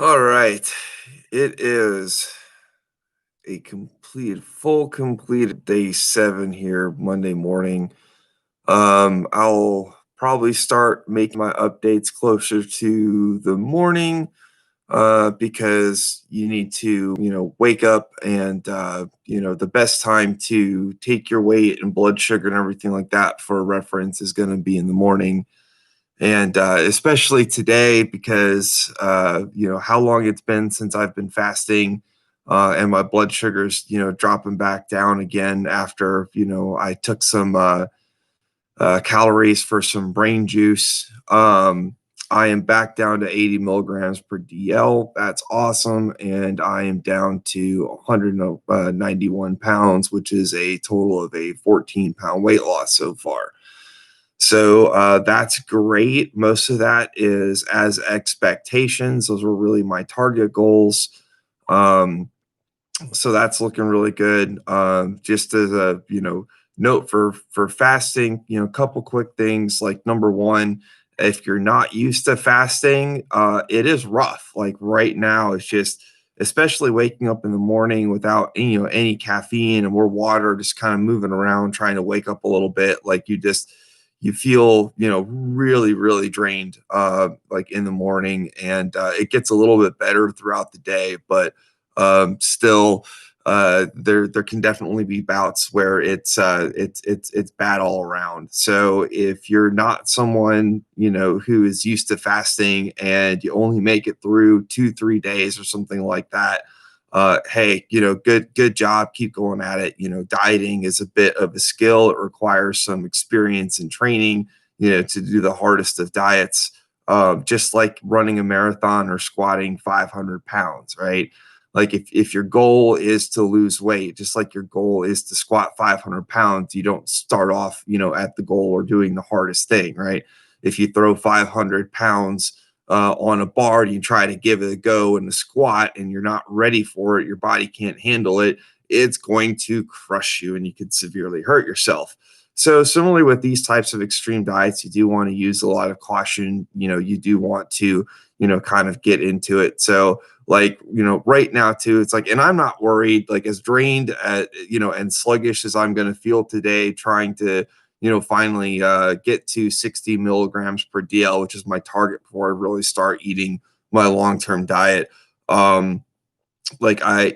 All right. It is a full completed day 7 here Monday morning. I'll probably start making my updates closer to the morning because you need to, wake up and the best time to take your weight and blood sugar and everything like that for reference is going to be in the morning, and especially today because how long it's been since I've been fasting, and my blood sugars dropping back down again after I took some calories for some brain juice. I am back down to 80 milligrams per DL. That's awesome, and I am down to 191 pounds, which is a total of a 14-pound weight loss so far. So that's great. Most of that is as expectations. Those were really my target goals. Um, so that's looking really good. Just as a note for fasting, a couple quick things. Like number one, if you're not used to fasting, it is rough. Like right now, it's just especially waking up in the morning without any caffeine and more water, just kind of moving around, trying to wake up a little bit. Like you feel really drained like in the morning, and it gets a little bit better throughout the day, but still there can definitely be bouts where it's bad all around. So if you're not someone who is used to fasting and you only make it through 2-3 days or something like that, hey, good job, keep going at it. Dieting is a bit of a skill. It requires some experience and training to do the hardest of diets, just like running a marathon or squatting 500 pounds, right? Like if your goal is to lose weight, just like your goal is to squat 500 pounds, you don't start off, at the goal or doing the hardest thing, right? If you throw 500 pounds on a bar and you try to give it a go in a squat and you're not ready for it, your body can't handle it, it's going to crush you and you could severely hurt yourself. So similarly with these types of extreme diets, you do want to use a lot of caution. You do want to, kind of get into it. So like, right now too, it's like, and I'm not worried, like as drained and sluggish as I'm going to feel today, trying to finally get to 60 milligrams per DL, which is my target before I really start eating my long-term diet. Um, like I,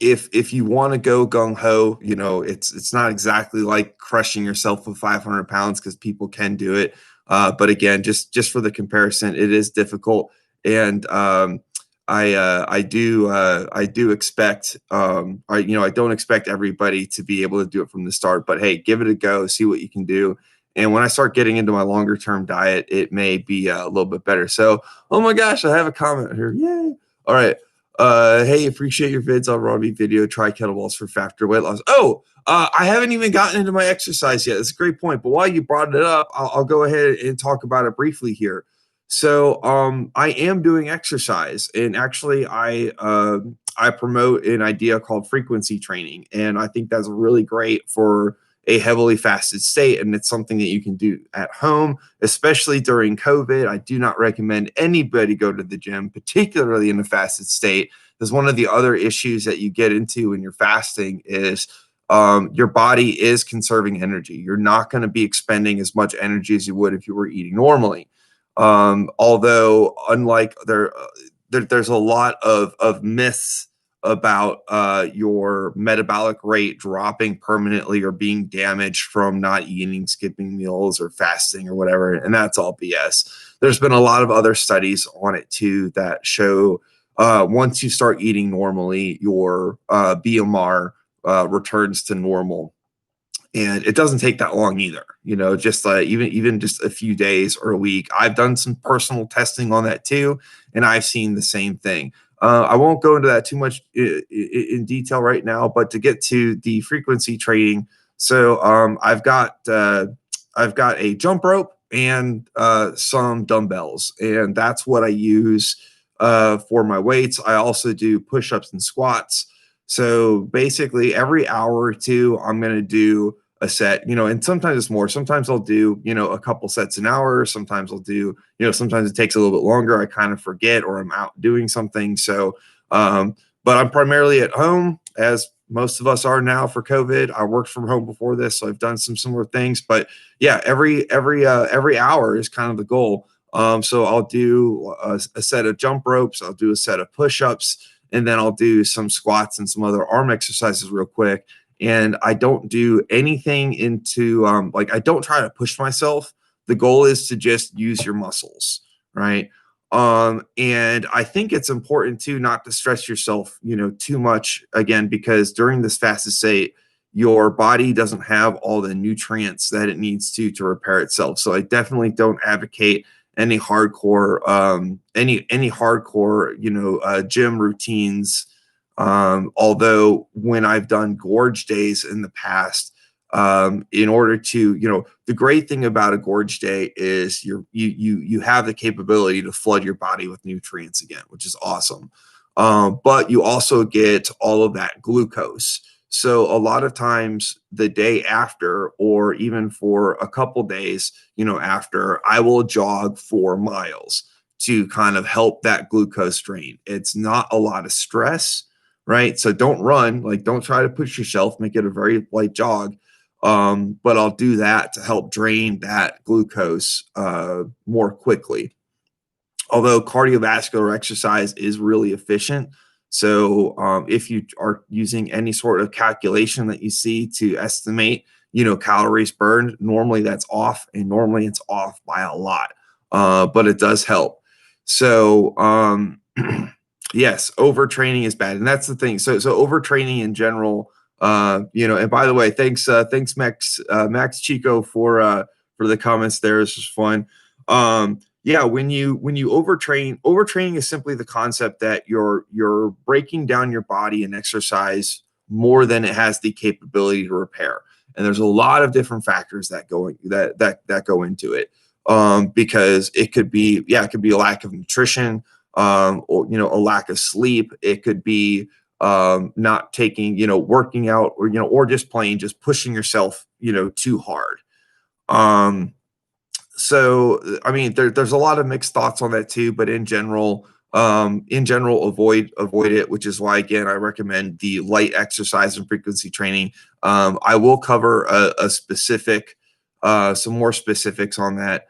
if you want to go gung ho, it's not exactly like crushing yourself with 500 pounds because people can do it. But again, just for the comparison, it is difficult, and I do expect I don't expect everybody to be able to do it from the start, but hey, give it a go, see what you can do. And when I start getting into my longer term diet, it may be a little bit better. So, oh my gosh, I have a comment here. Yay. All right. Hey, appreciate your vids on raw meat video. Try kettlebells for faster weight loss. Oh, I haven't even gotten into my exercise yet. That's a great point. But while you brought it up, I'll go ahead and talk about it briefly here. So, I am doing exercise, and actually, I promote an idea called frequency training, and I think that's really great for a heavily fasted state, and it's something that you can do at home, especially during COVID. I do not recommend anybody go to the gym, particularly in a fasted state, because one of the other issues that you get into when you're fasting is your body is conserving energy. You're not going to be expending as much energy as you would if you were eating normally. Although, unlike there's a lot of myths about your metabolic rate dropping permanently or being damaged from not eating, skipping meals, or fasting or whatever, and that's all BS. There's been a lot of other studies on it too that show once you start eating normally, your BMR returns to normal, and it doesn't take that long either. Just even just a few days or a week. I've done some personal testing on that too, and I've seen the same thing. I won't go into that too much in detail right now, but to get to the frequency training, so I've got a jump rope and some dumbbells, and that's what I use for my weights. I also do push-ups and squats. So basically, every hour or two, I'm going to do a set, and sometimes it's more. Sometimes I'll do, a couple sets an hour. Sometimes I'll do, sometimes it takes a little bit longer. I kind of forget or I'm out doing something. So, but I'm primarily at home, as most of us are now for COVID. I worked from home before this, so I've done some similar things. But yeah, every hour is kind of the goal. So I'll do a set of jump ropes. I'll do a set of push-ups, and then I'll do some squats and some other arm exercises real quick. And I don't do anything into like, I don't try to push myself. The goal is to just use your muscles, right? And I think it's important too not to stress yourself, too much, again, because during this fasted state, your body doesn't have all the nutrients that it needs to repair itself. So I definitely don't advocate any hardcore any hardcore gym routines. Although when I've done gorge days in the past, in order to, the great thing about a gorge day is you have the capability to flood your body with nutrients again, which is awesome. But you also get all of that glucose. So a lot of times the day after, or even for a couple days, after, I will jog 4 miles to kind of help that glucose drain. It's not a lot of stress, right? So don't run, like, don't try to push yourself, make it a very light jog. But I'll do that to help drain that glucose more quickly. Although cardiovascular exercise is really efficient. So if you are using any sort of calculation that you see to estimate, calories burned, normally that's off, and normally it's off by a lot. But it does help. So yes, overtraining is bad, and that's the thing. So overtraining in general, and by the way, thanks Max Chico for the comments there. It's just fun. Yeah, when you overtraining is simply the concept that you're breaking down your body in exercise more than it has the capability to repair. And there's a lot of different factors that go into it. Because it could be, it could be a lack of nutrition, or a lack of sleep. It could be not taking, working out, or just plain just pushing yourself, too hard. So I mean, there's a lot of mixed thoughts on that too, but in general, avoid it, which is why, again, I recommend the light exercise and frequency training. I will cover a specific, some more specifics on that.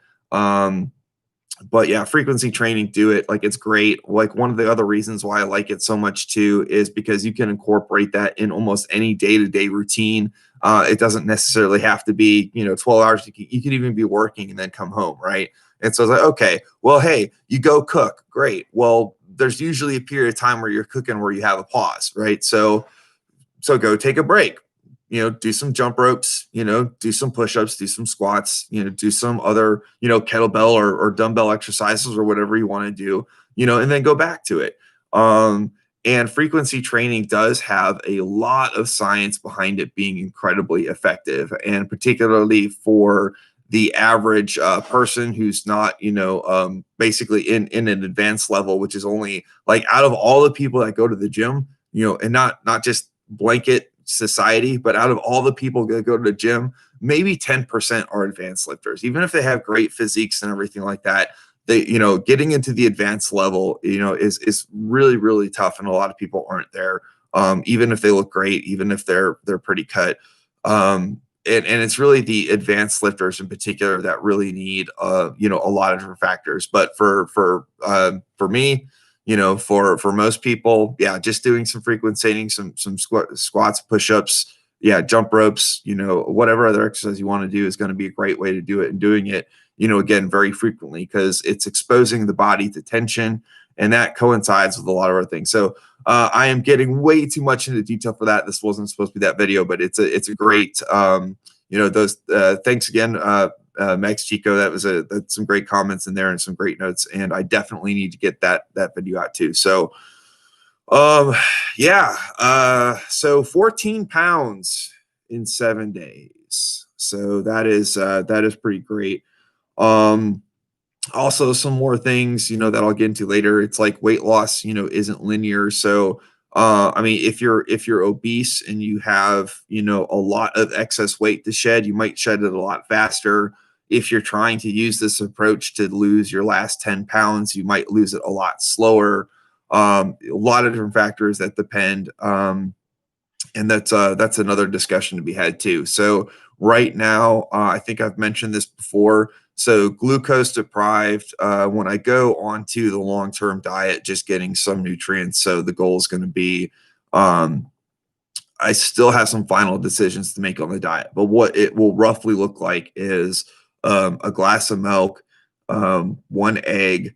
But yeah, frequency training, do it. Like, it's great. Like, one of the other reasons why I like it so much too is because you can incorporate that in almost any day-to-day routine. It doesn't necessarily have to be, 12 hours. You could even be working and then come home, right? And so it's like, okay, well, hey, you go cook. Great. Well, there's usually a period of time where you're cooking where you have a pause, right? So go take a break, do some jump ropes, do some push-ups, do some squats, do some other, kettlebell or dumbbell exercises or whatever you want to do, and then go back to it. And frequency training does have a lot of science behind it being incredibly effective, and particularly for the average person who's not, basically in an advanced level, which is only, like, out of all the people that go to the gym, and not just blanket society, but out of all the people that go to the gym, maybe 10% are advanced lifters. Even if they have great physiques and everything like that, they, getting into the advanced level, is really, really tough. And a lot of people aren't there. Even if they look great, even if they're pretty cut. And it's really the advanced lifters in particular that really need, a lot of different factors. But for me, for most people, yeah, just doing some frequency, some squats, push-ups, yeah, jump ropes, whatever other exercise you want to do is going to be a great way to do it, and doing it, again, very frequently, because it's exposing the body to tension, and that coincides with a lot of other things. So I am getting way too much into detail for that. This wasn't supposed to be that video, but it's a great, those, thanks again, Max Chico. That's some great comments in there and some great notes. And I definitely need to get that video out too. So, yeah. So 14 pounds in 7 days. So that is pretty great. Also some more things, that I'll get into later. It's like weight loss, isn't linear. So, I mean, if you're obese and you have, you know, a lot of excess weight to shed, you might shed it a lot faster. If you're trying to use this approach to lose your last 10 pounds, you might lose it a lot slower. A lot of different factors that depend. And that's another discussion to be had too. So right now, I think I've mentioned this before. So glucose deprived, when I go onto the long term diet, just getting some nutrients. So the goal is going to be, um, I still have some final decisions to make on the diet, but what it will roughly look like is a glass of milk, one egg,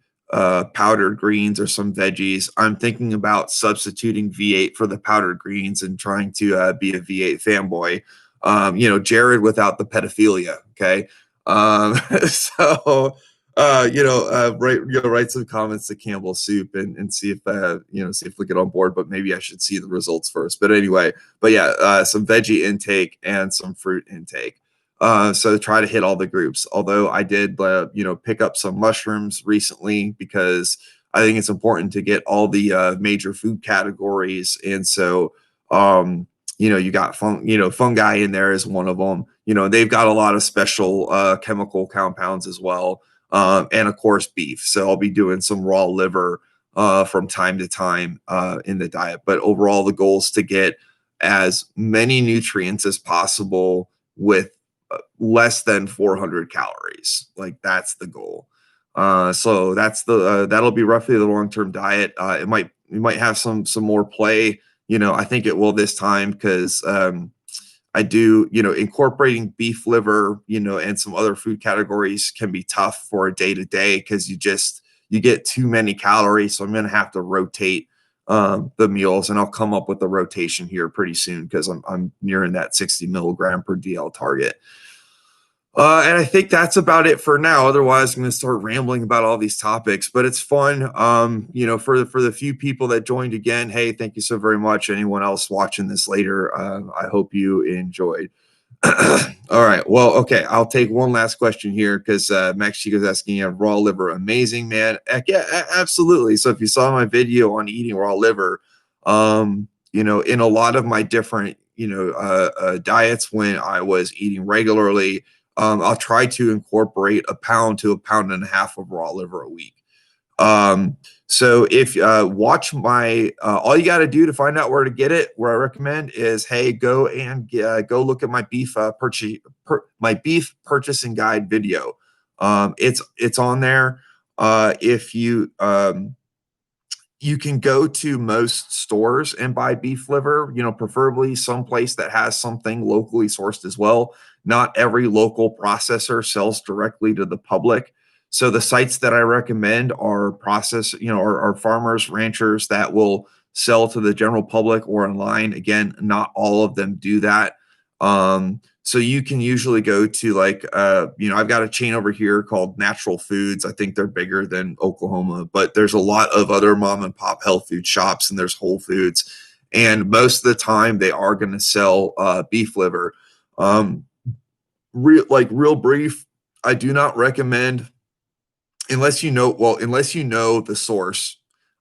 powdered greens or some veggies. I'm thinking about substituting V8 for the powdered greens and trying to be a V8 fanboy. You know, Jared without the pedophilia. Okay. So, write some comments to Campbell Soup and see if, see if we get on board, but maybe I should see the results first. But anyway, but yeah, some veggie intake and some fruit intake. So try to hit all the groups. Although I did, pick up some mushrooms recently because I think it's important to get all the major food categories. And so, you got fungi in there is one of them. You know, they've got a lot of special chemical compounds as well, and of course beef. So I'll be doing some raw liver from time to time in the diet. But overall, the goal is to get as many nutrients as possible with less than 400 calories. Like that's the goal. So that's that'll be roughly the long-term diet. We might have some more play. You know, I think it will this time because I do, incorporating beef liver, and some other food categories can be tough for a day to day because you get too many calories. So I'm going to have to rotate the meals, and I'll come up with a rotation here pretty soon because I'm nearing that 60 milligram per DL target. And I think that's about it for now. Otherwise, I'm going to start rambling about all these topics, but it's fun. For the few people that joined again, hey, thank you so very much. Anyone else watching this later, I hope you enjoyed. All right. Well, okay. I'll take one last question here because Max Chico's asking, raw liver, amazing, man. Heck yeah, absolutely. So if you saw my video on eating raw liver, in a lot of my different, diets when I was eating regularly, I'll try to incorporate a pound to a pound and a half of raw liver a week. So if watch my, all you got to do to find out where to get it, where I recommend is, hey, go and go look at my beef my beef purchasing guide video. It's on there. If you can go to most stores and buy beef liver, preferably someplace that has something locally sourced as well. Not every local processor sells directly to the public. So the sites that I recommend are are farmers, ranchers that will sell to the general public or online. Again, not all of them do that. So you can usually go to I've got a chain over here called Natural Foods. I think they're bigger than Oklahoma, but there's a lot of other mom and pop health food shops, and there's Whole Foods. And most of the time they are going to sell beef liver. Real brief, I do not recommend unless you know the source.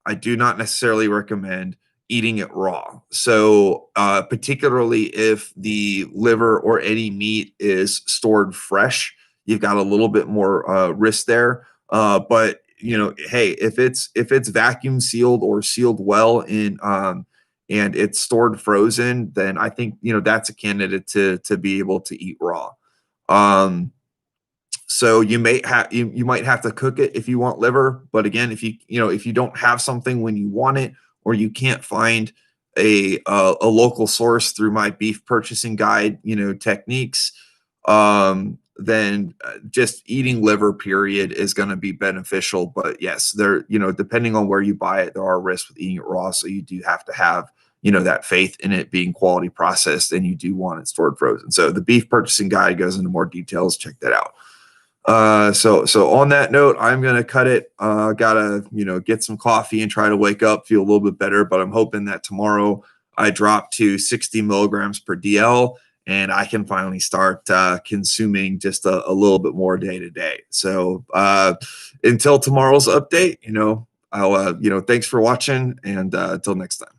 I do not necessarily recommend eating it raw. So particularly if the liver or any meat is stored fresh, you've got a little bit more risk there. But hey, if it's vacuum sealed or sealed well in and it's stored frozen, then I think that's a candidate to be able to eat raw. So you might have to cook it if you want liver, but again, if you don't have something when you want it, or you can't find a local source through my beef purchasing guide, techniques, then just eating liver period is going to be beneficial. But yes, depending on where you buy it, there are risks with eating it raw. So you do have to have that faith in it being quality processed, and you do want it stored frozen. So the beef purchasing guide goes into more details. Check that out. So on that note, I'm going to cut it. Gotta, get some coffee and try to wake up, feel a little bit better, but I'm hoping that tomorrow I drop to 60 milligrams per DL and I can finally start, consuming just a little bit more day to day. So, until tomorrow's update, I'll, thanks for watching, and, until next time.